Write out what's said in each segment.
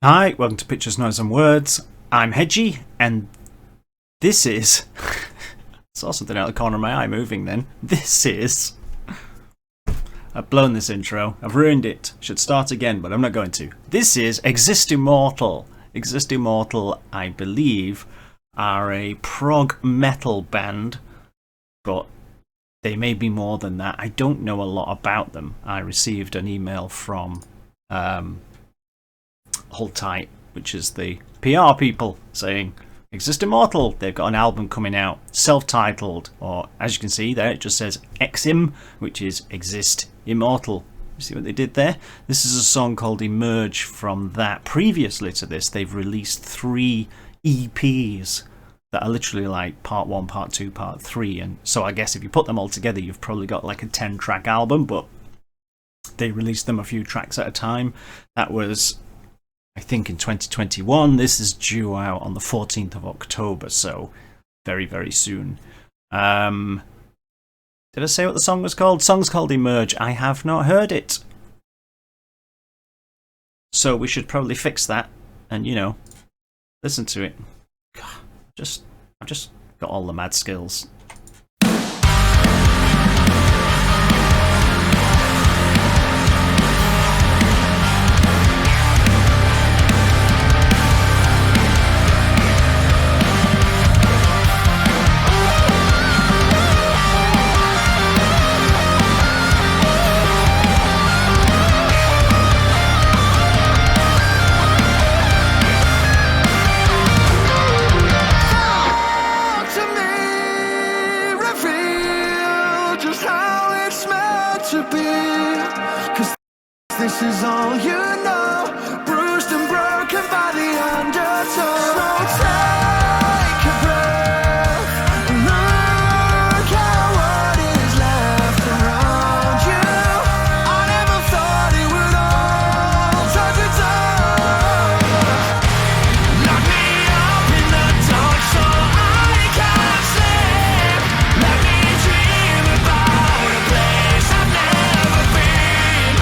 Hi, welcome to Pictures, Noise and Words. I'm Hedgie, and this is... saw something out of the corner of my eye moving then. This is... I've blown this intro. I've ruined it. Should start again, but I'm not going to. This is Exist Immortal. Exist Immortal, I believe, are a prog metal band, but they may be more than that. I don't know a lot about them. I received an email from... Hold Tight, which is the PR people, saying Exist Immortal, they've got an album coming out, self-titled, or as you can see there, it just says XIM, which is Exist Immortal. You see what they did there? This is a song called Emerge from that. Previously to this, they've released 3 EPs that are literally like part 1, part 2, part 3, and so I guess if you put them all together, you've probably got like a 10-track album, but they released them a few tracks at a time. That was, I think, in 2021. This is due out on the 14th of October, so very, very soon. Did I say what the song was called? The song's called Emerge. I have not heard it. So we should probably fix that and, you know, listen to it. God, I've just got all the mad skills. This is all you know, bruised and broken by the undertow. So take a breath and look at what is left around you. I never thought it would all turn to dust. Lock me up in the dark so I can't sleep. Let me dream about a place I've never been.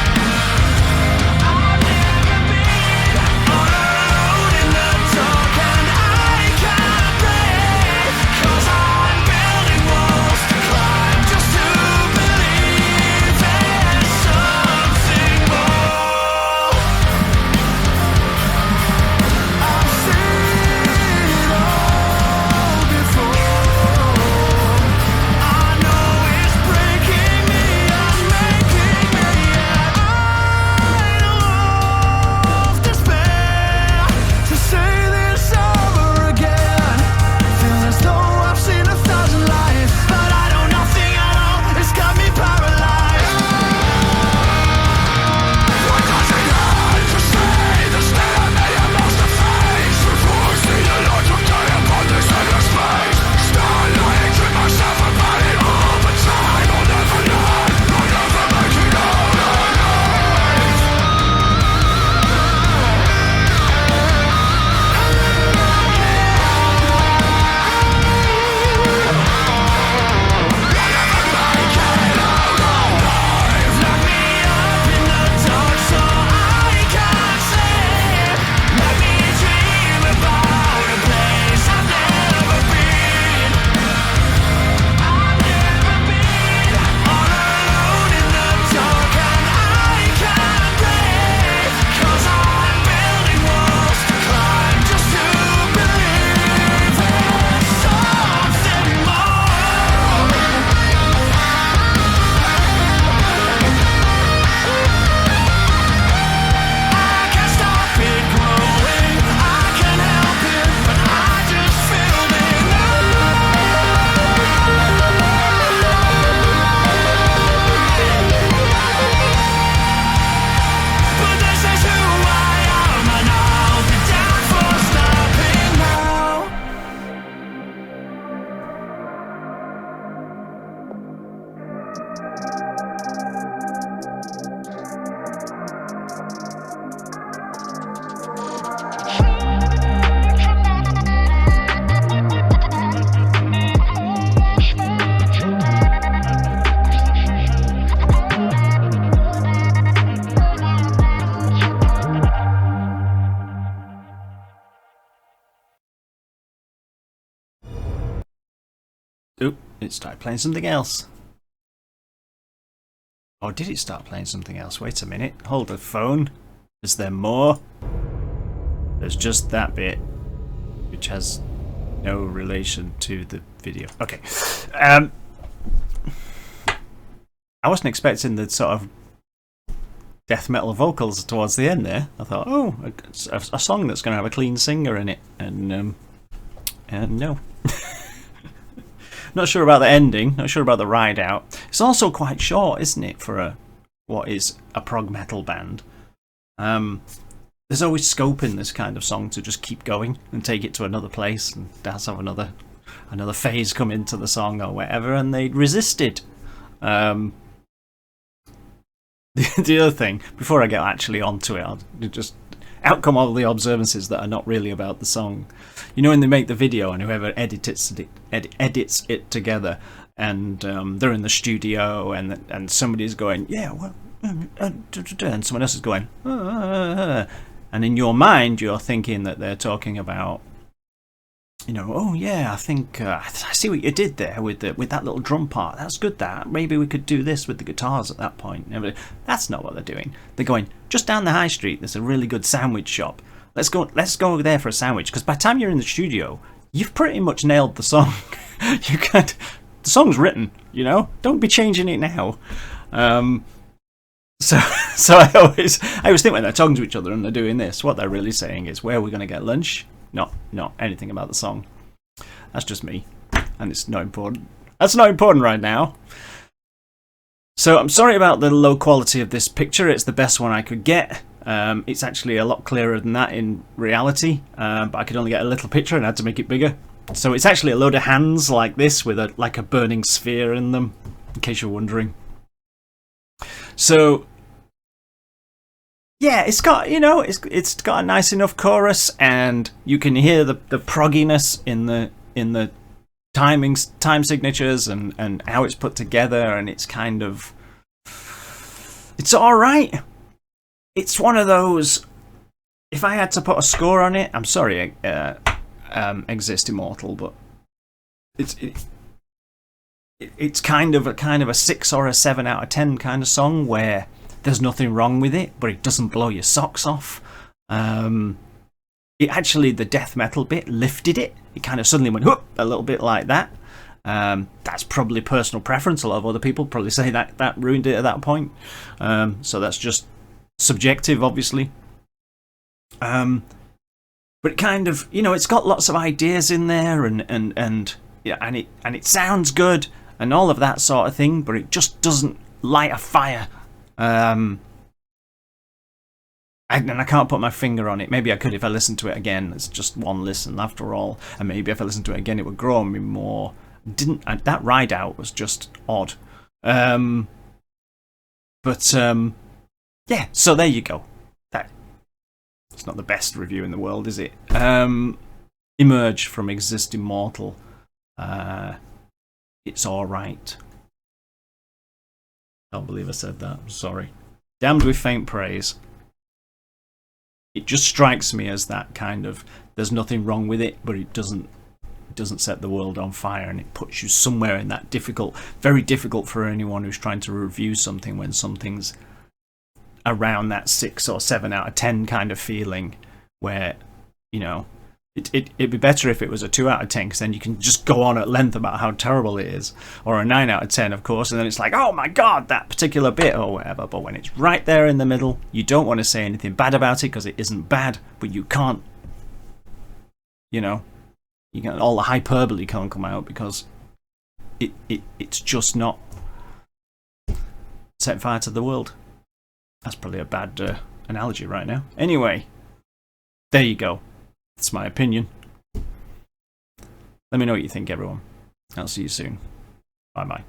it started playing something else. Or did it start playing something else? Wait a minute. Hold the phone. Is there more? There's just that bit, which has no relation to the video. Okay. I wasn't expecting the sort of death metal vocals towards the end there. I thought, oh, a song that's going to have a clean singer in it, and no. Not sure about the ending. Not sure about the ride out. It's also quite short, isn't it, for what is a prog metal band? There's always scope in this kind of song to just keep going and take it to another place, and that's have another phase come into the song or whatever, and they resisted. The other thing, before I get actually onto it, I'll just outcome all the observances that are not really about the song. You know, when they make the video and whoever edits it together, and they're in the studio, and somebody's going, yeah, well, and someone else is going, and in your mind you're thinking that they're talking about, you know, oh yeah, I think I see what you did there with that little drum part. That's good. That maybe we could do this with the guitars at that point. That's not what they're doing. They're going just down the high street. There's a really good sandwich shop. Let's go over there for a sandwich. Because by the time you're in the studio, you've pretty much nailed the song. The song's written. You know, don't be changing it now. So I always think when they're talking to each other and they're doing this, what they're really saying is, where are we going to get lunch? Not anything about the song. That's just me, and it's not important. That's not important right now. So I'm sorry about the low quality of this picture. It's the best one I could get. It's actually a lot clearer than that in reality, but I could only get a little picture and I had to make it bigger. So it's actually a load of hands like this with a burning sphere in them, in case you're wondering. So yeah, it's got, you know, it's got a nice enough chorus, and you can hear the progginess in the time signatures and how it's put together, and it's kind of, it's all right. It's one of those. If I had to put a score on it, I'm sorry, Exist Immortal, but it's kind of a 6 or a 7 out of 10 kind of song where there's nothing wrong with it, but it doesn't blow your socks off. It actually, the death metal bit lifted it. It kind of suddenly went whoop, a little bit like that. That's probably personal preference. A lot of other people probably say that ruined it at that point. So that's just subjective, obviously. But it kind of, you know, it's got lots of ideas in there, and yeah, and it sounds good and all of that sort of thing, but it just doesn't light a fire. And I can't put my finger on it. Maybe I could if I listened to it again. It's just one listen after all, and maybe if I listened to it again, it would grow on me more. That ride out was just odd. Yeah. So there you go. It's not the best review in the world, is it? Emerge from Exist Immortal. It's all right. Can't believe I said that. I'm sorry. Damned with faint praise. It just strikes me as that kind of, there's nothing wrong with it, but it doesn't set the world on fire, and it puts you somewhere in that difficult, very difficult for anyone who's trying to review something when something's around that 6 or 7 out of 10 kind of feeling, where, you know, it'd be better if it was a 2 out of 10, because then you can just go on at length about how terrible it is, or a 9 out of 10, of course, and then it's like, oh my god, that particular bit or whatever. But when it's right there in the middle, you don't want to say anything bad about it because it isn't bad, but you can't, you know, all the hyperbole can't come out because it's just not set fire to the world. That's probably a bad analogy right now. Anyway, there you go. That's my opinion. Let me know what you think, everyone. I'll see you soon. Bye-bye.